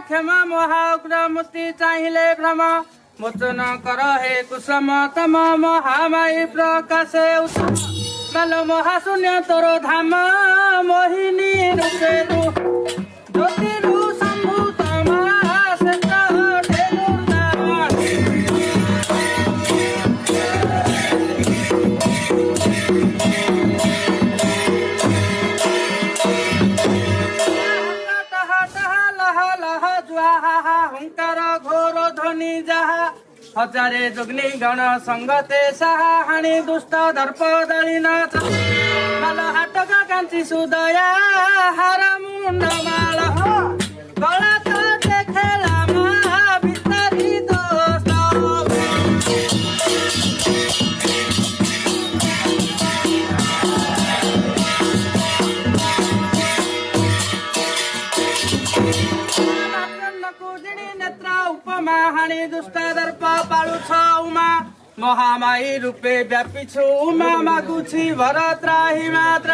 क्षमा महाउग्र मूर्ति चाहिए भ्रम मोचन कर हे कुसुम तम महामाई प्रकाशे उत्तम कालो महाशून्य तोर धाम मोहिनी रूपे ज्योतिरु सम्भूत हुंकार घोर ध्वनि जहा हजारे जोग्नि गण संगते साहा हाणी दुष्ट दर्प दलिन माल हाटक कांची सुदया हार मुंड माल गला तो देखेला मा भितरी दोस्त उपमा हाणी दुष्ट दर्प पालु छ उमा महामाई रूपे व्यापी छु उमा मागु छि भरत राही मात्र।